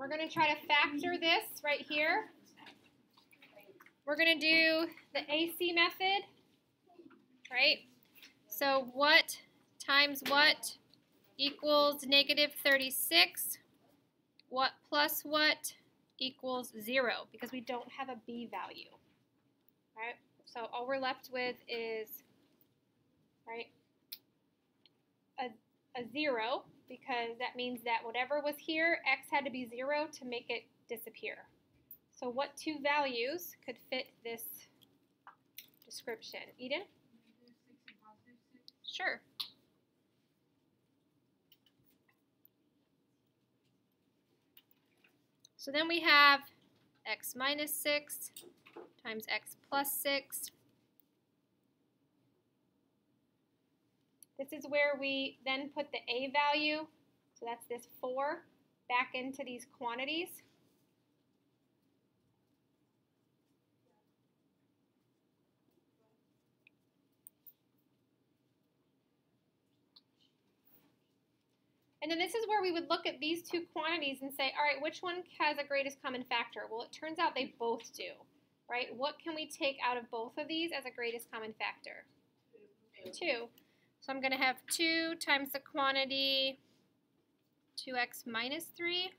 We're going to try to factor this right here. We're going to do the AC method, right? So what times what equals negative 36? What plus what equals 0? Because we don't have a B value, right? So all we're left with is, right, a 0, because that means that whatever was here, x had to be 0 to make it disappear. So what two values could fit this description? Eden? Sure. So then we have x minus 6 times x plus 6. This is where we then put the a value, so that's this 4, back into these quantities. And then this is where we would look at these two quantities and say, all right, which one has a greatest common factor? Well, it turns out they both do, right? What can we take out of both of these as a greatest common factor? 2. So I'm going to have 2 times the quantity 2x minus 3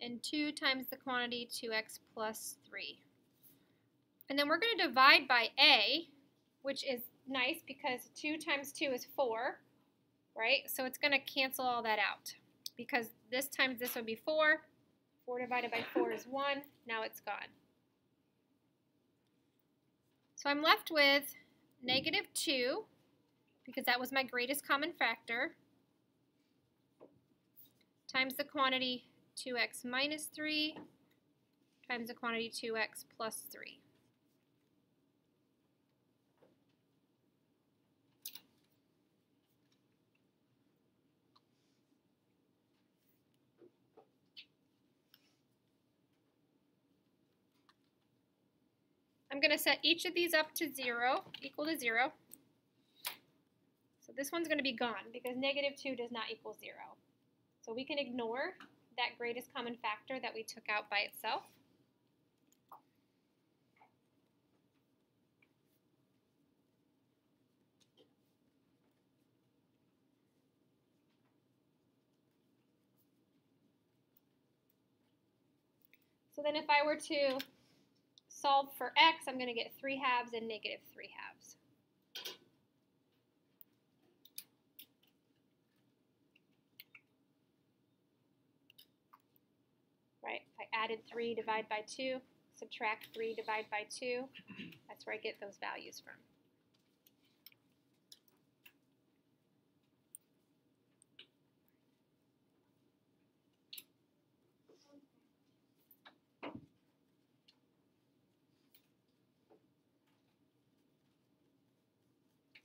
and 2 times the quantity 2x plus 3. And then we're going to divide by a, which is nice because 2 times 2 is 4, right? So it's going to cancel all that out because this times this would be 4. 4 divided by 4 is 1. Now it's gone. So I'm left with negative 2, because that was my greatest common factor, times the quantity 2x minus 3 times the quantity 2x plus 3. I'm going to set each of these up to 0, equal to 0. So this one's going to be gone because negative 2 does not equal 0. So we can ignore that greatest common factor that we took out by itself. So then if I were to solve for x, I'm going to get 3 halves and negative 3 halves. Right? If I added 3, divide by 2, subtract 3, divide by 2, that's where I get those values from.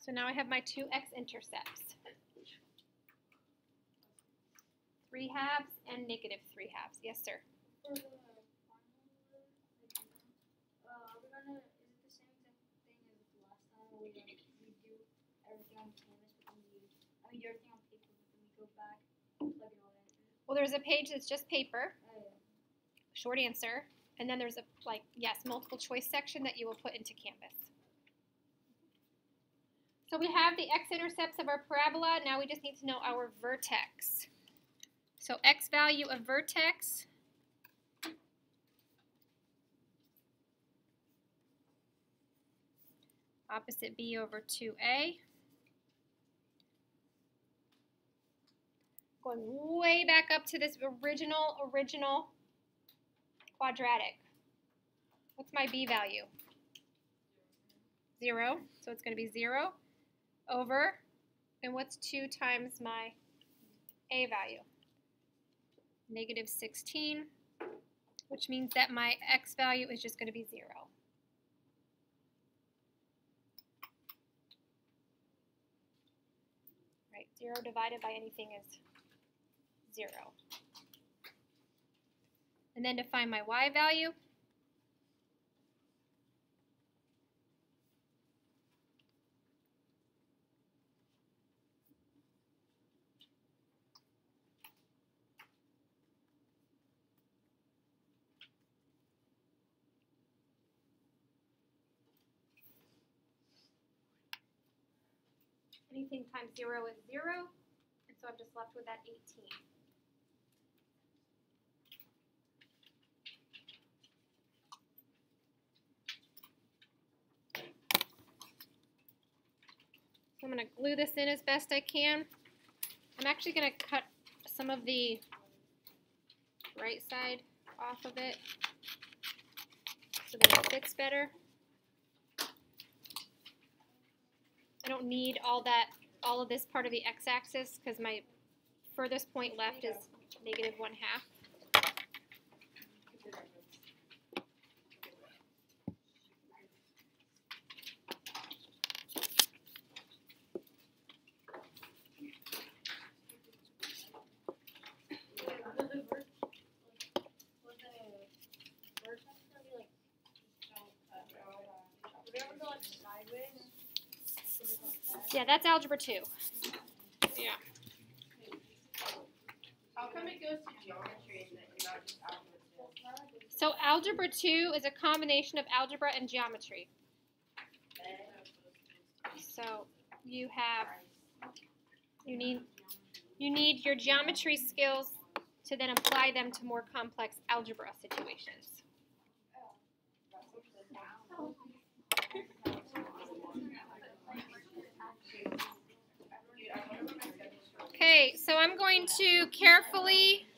So now I have my two x-intercepts. 3 halves and negative 3 halves. Yes, sir. For the final, is it the same exact thing as the last time where we do everything on canvas, but then do everything on paper, but then we go back, plug it all in? Well, there's a page that's just paper, Oh, yeah. short answer, and then there's a, multiple choice section that you will put into Canvas. So we have the x-intercepts of our parabola. Now we just need to know our vertex. So x value of vertex opposite b over 2a. Going way back up to this original quadratic. What's my b value? 0. So it's going to be 0 over, and what's 2 times my a value? Negative 16, which means that my x value is just going to be 0. Right, 0 divided by anything is 0. And then to find my y value, Anything times 0 is 0, and so I'm just left with that 18. So I'm going to glue this in as best I can. I'm actually going to cut some of the right side off of it so that it fits better. I don't need all of this part of the x-axis because my furthest point left is -1/2. Yeah, that's Algebra 2. Yeah. How come it goes to geometry and not just Algebra 2? So Algebra 2 is a combination of algebra and geometry. So you need your geometry skills to then apply them to more complex algebra situations. Okay, so I'm going to carefully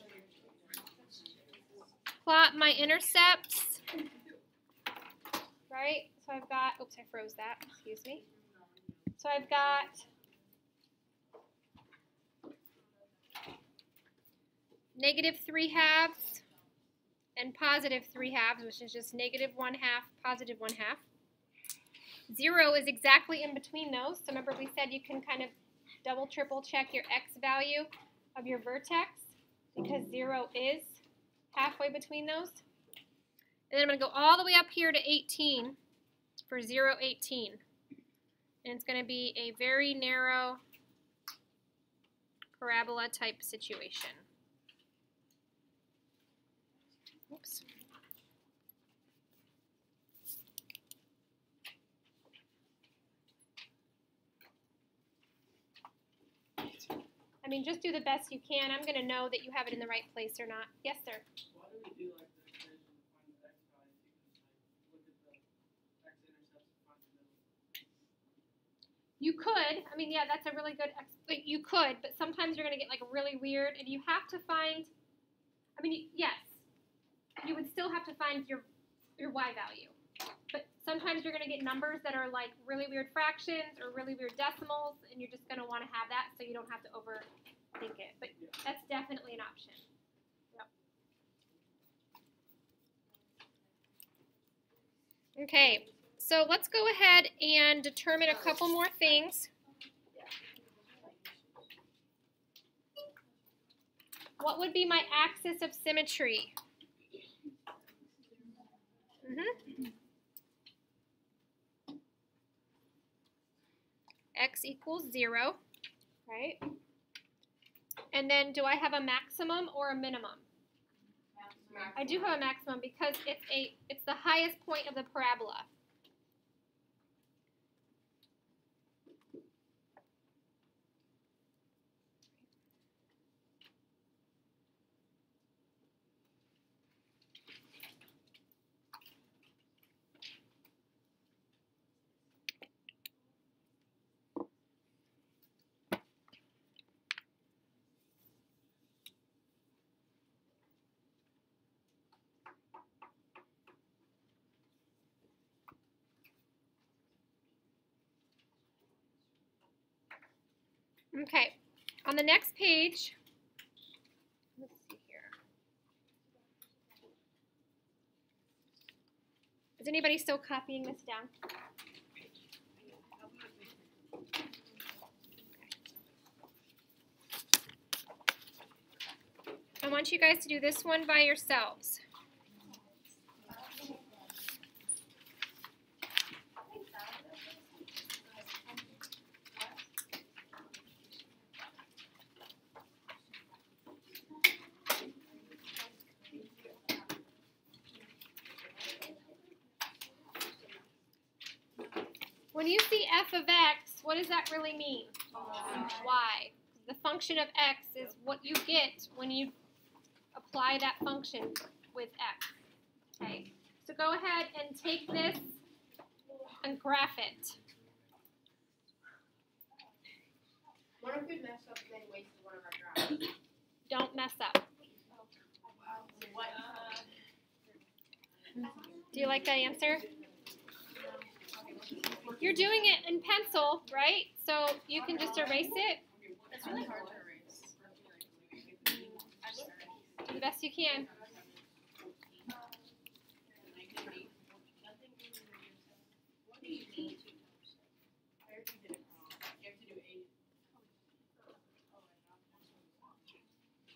plot my intercepts, right? So I've got, oops, I froze that, excuse me. So I've got -3/2 and +3/2, which is just -1/2, +1/2. 0 is exactly in between those. So remember we said you can kind of double, triple check your x value of your vertex because 0 is halfway between those. And then I'm going to go all the way up here to 18 for 0, 18. And it's going to be a very narrow parabola type situation. Oops. I mean, just do the best you can. I'm going to know that you have it in the right place or not. Yes, sir? Why do we do like the equation to find the x value? You can just like look at the x-intercepts and find the middle. You could. I mean, yeah, that's a really good, you could, but sometimes you're going to get like really weird, and you have to find, I mean, yes, you would still have to find your y value. But sometimes you're going to get numbers that are like really weird fractions or really weird decimals, and you're just going to want to have that so you don't have to overthink it. But that's definitely an option. Yep. Okay, so let's go ahead and determine a couple more things. What would be my axis of symmetry? X equals 0, right? And then do I have a maximum or a minimum? Maximum. I do have a maximum because it's the highest point of the parabola. Okay, on the next page, let's see here. Is anybody still copying this down? I want you guys to do this one by yourselves. When you see f of x, what does that really mean? y. The function of x is what you get when you apply that function with x. Okay, so go ahead and take this and graph it. What if we mess up and then wasted one of our graphs? Don't mess up. What? Do you like that answer? You're doing it in pencil, right? So you can just erase it. It's really hard to erase. Do the best you can.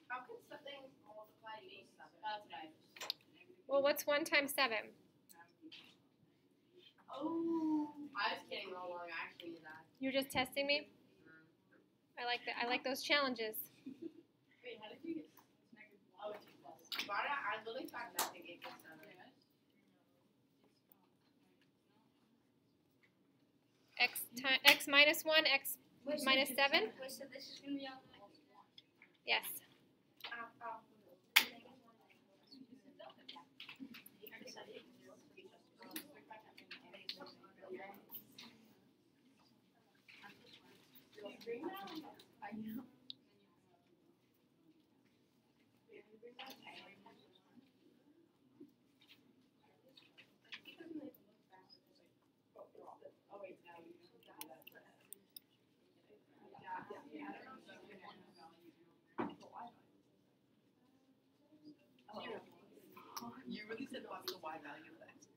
How can something multiply to 7? That's what I Well, what's 1 times 7? Oh. I was kidding all along. I actually knew that. You're just testing me? I like that. I like those challenges. Wait, how did you get Oh, it's plus. I literally thought nothing gave us 7. X minus 1, x minus 7? Wait, so this is going to be on the next one? Yes. I know. You really said what's the y value of x?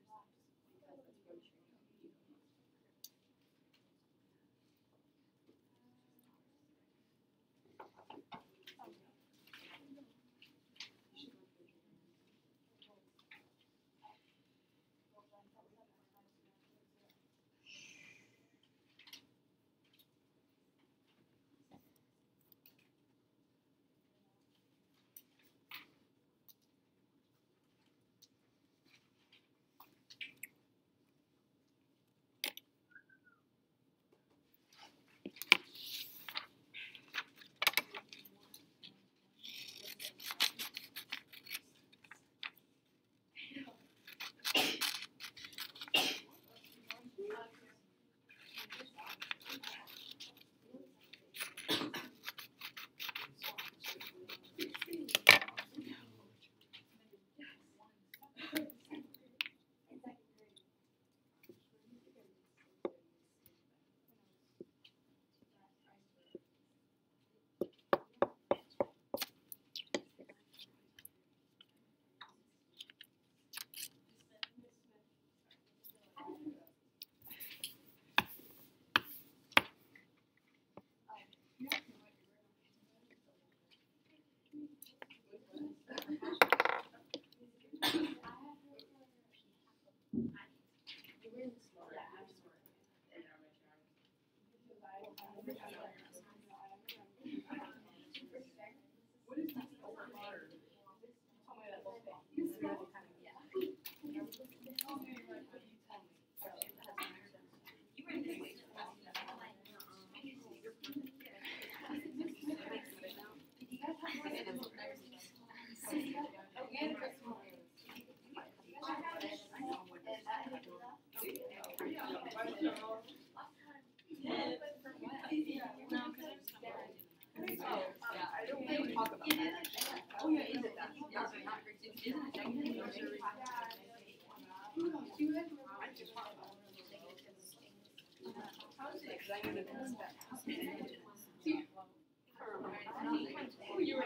You were